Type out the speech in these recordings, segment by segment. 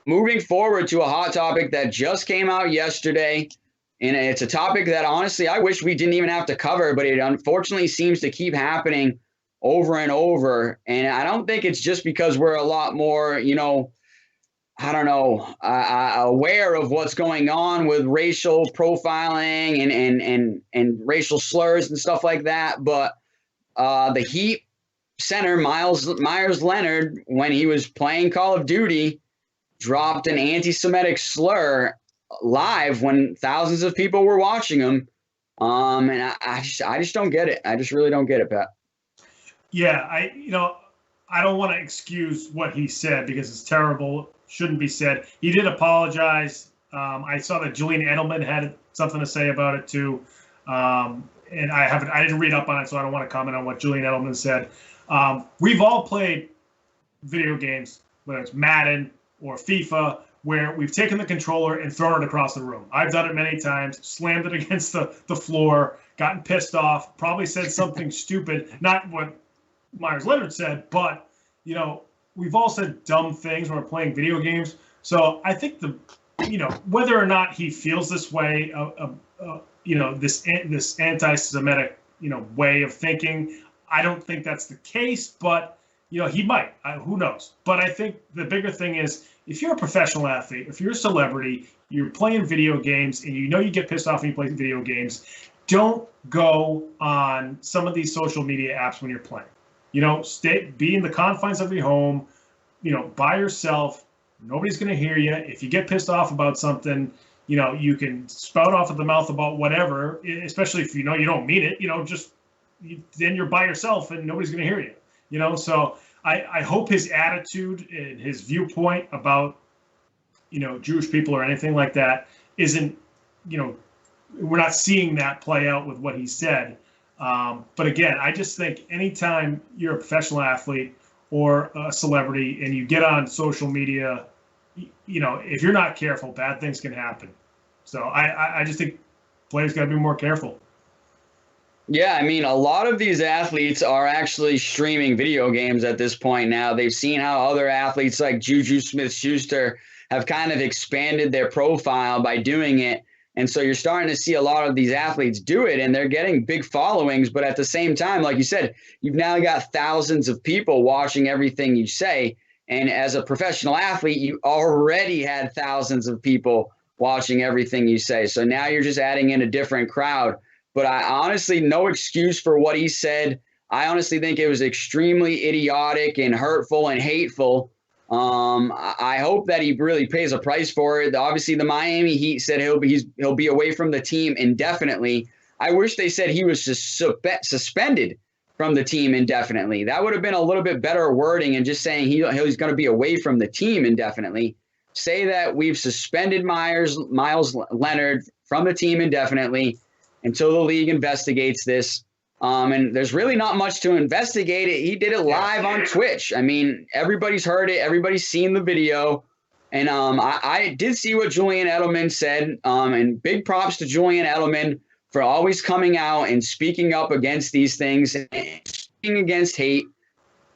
moving forward to a hot topic that just came out yesterday. And it's a topic that honestly, I wish we didn't even have to cover, but it unfortunately seems to keep happening over and over. And I don't think it's just because we're a lot more, I don't know, aware of what's going on with racial profiling and racial slurs and stuff like that. But the Heat center, Meyers Leonard, when he was playing Call of Duty, dropped an anti-Semitic slur live when thousands of people were watching him. And I just don't get it. I just really don't get it, Pat. Yeah, I don't want to excuse what he said because it's terrible. Shouldn't be said. He did apologize. I saw that Julian Edelman had something to say about it too. And I didn't read up on it, so I don't want to comment on what Julian Edelman said. We've all played video games, whether it's Madden or FIFA, where we've taken the controller and thrown it across the room. I've done it many times, slammed it against the floor, gotten pissed off, probably said something stupid, not what Meyers Leonard said, but, we've all said dumb things when we're playing video games. So I think whether or not he feels this way, this anti-Semitic, way of thinking, I don't think that's the case, but, he might. Who knows? But I think the bigger thing is, if you're a professional athlete, if you're a celebrity, you're playing video games, and you get pissed off when you play video games, don't go on some of these social media apps when you're playing. Be in the confines of your home, by yourself. Nobody's going to hear you. If you get pissed off about something, you can spout off at the mouth about whatever, especially if you don't mean it, then you're by yourself and nobody's going to hear you, So I hope his attitude and his viewpoint about, Jewish people or anything like that isn't, we're not seeing that play out with what he said. But again, I just think anytime you're a professional athlete or a celebrity and you get on social media, if you're not careful, bad things can happen. So I just think players got to be more careful. Yeah, I mean, a lot of these athletes are actually streaming video games at this point now. They've seen how other athletes like Juju Smith-Schuster have kind of expanded their profile by doing it. And so you're starting to see a lot of these athletes do it, and they're getting big followings. But at the same time, like you said, you've now got thousands of people watching everything you say. And as a professional athlete, you already had thousands of people watching everything you say. So now you're just adding in a different crowd. But I honestly, no excuse for what he said. I honestly think it was extremely idiotic and hurtful and hateful. I hope that he really pays a price for it. Obviously, the Miami Heat said he'll be away from the team indefinitely. I wish they said he was suspended from the team indefinitely. That would have been a little bit better wording, and just saying he's going to be away from the team indefinitely. Say that we've suspended Miles Leonard from the team indefinitely until the league investigates this. And there's really not much to investigate it. He did it live on Twitch. I mean, everybody's heard it. Everybody's seen the video. And I did see what Julian Edelman said. And big props to Julian Edelman for always coming out and speaking up against these things and speaking against hate.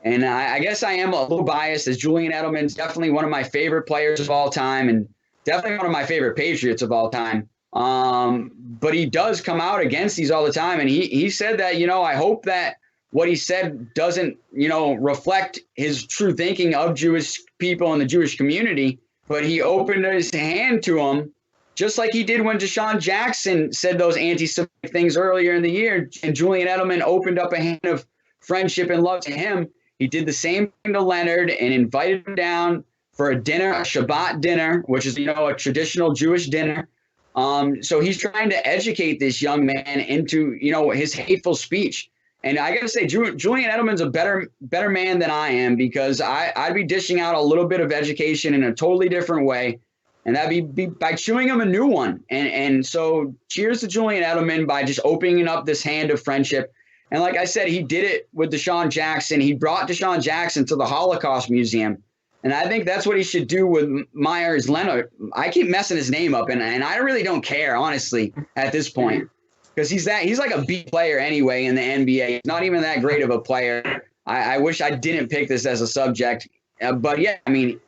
And I guess I am a little biased, as Julian Edelman's definitely one of my favorite players of all time and definitely one of my favorite Patriots of all time. But he does come out against these all the time. And he said that, I hope that what he said doesn't, reflect his true thinking of Jewish people and the Jewish community. But he opened his hand to them, just like he did when Deshaun Jackson said those anti-Semitic things earlier in the year. And Julian Edelman opened up a hand of friendship and love to him. He did the same thing to Leonard and invited him down for a dinner, a Shabbat dinner, which is, a traditional Jewish dinner. So he's trying to educate this young man into, his hateful speech. And I got to say, Julian Edelman's a better man than I am, because I'd be dishing out a little bit of education in a totally different way. And that'd be by chewing him a new one. And so cheers to Julian Edelman by just opening up this hand of friendship. And like I said, he did it with Deshaun Jackson. He brought Deshaun Jackson to the Holocaust Museum. And I think that's what he should do with Meyers Leonard. I keep messing his name up, and I really don't care, honestly, at this point, because he's like a B player anyway in the NBA. He's not even that great of a player. I wish I didn't pick this as a subject. But yeah, I mean,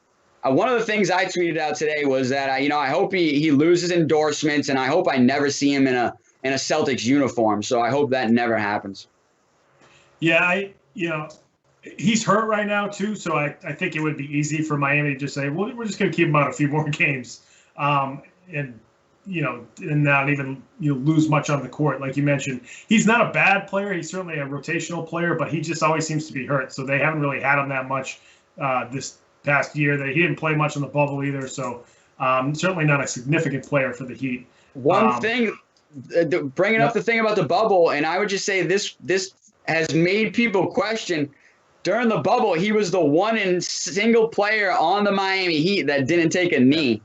one of the things I tweeted out today was that I hope he loses endorsements, and I hope I never see him in a Celtics uniform. So I hope that never happens. Yeah, he's hurt right now too, so I think it would be easy for Miami to just say, well, we're just going to keep him out a few more games, and not even lose much on the court. Like you mentioned, he's not a bad player. He's certainly a rotational player, but he just always seems to be hurt. So they haven't really had him that much this past year. He didn't play much in the bubble either, so certainly not a significant player for the Heat. One thing, bringing up the thing about the bubble, and I would just say this has made people question. During the bubble, he was the one single player on the Miami Heat that didn't take a knee.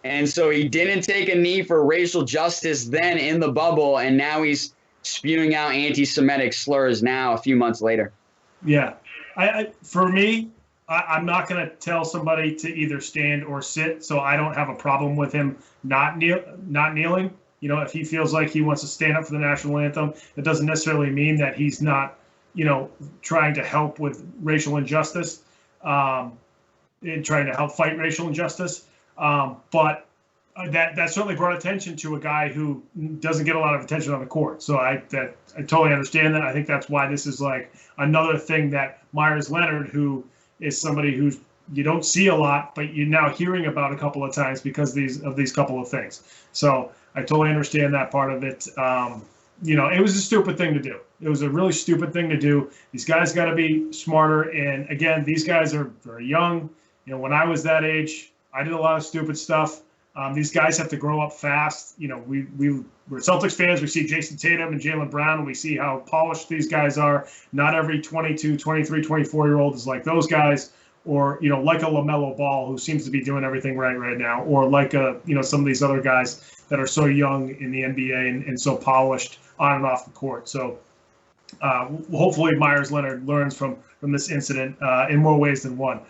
And so he didn't take a knee for racial justice then in the bubble, and now he's spewing out anti-Semitic slurs now a few months later. Yeah. For me, I'm not going to tell somebody to either stand or sit, so I don't have a problem with him not kneeling. If he feels like he wants to stand up for the national anthem, it doesn't necessarily mean that he's not, trying to help with racial injustice, and trying to help fight racial injustice. But that certainly brought attention to a guy who doesn't get a lot of attention on the court. So I totally understand that. I think that's why this is like another thing that Meyers Leonard, who is somebody who you don't see a lot, but you're now hearing about a couple of times because of these couple of things. So I totally understand that part of it. It was a stupid thing to do. It was a really stupid thing to do. These guys got to be smarter. And again, these guys are very young. When I was that age, I did a lot of stupid stuff. These guys have to grow up fast. We're Celtics fans. We see Jason Tatum and Jaylen Brown, and we see how polished these guys are. Not every 22, 23, 24-year-old is like those guys, or like a LaMelo Ball, who seems to be doing everything right now, or like some of these other guys that are so young in the NBA and so polished on and off the court. So hopefully Meyers Leonard learns from this incident in more ways than one.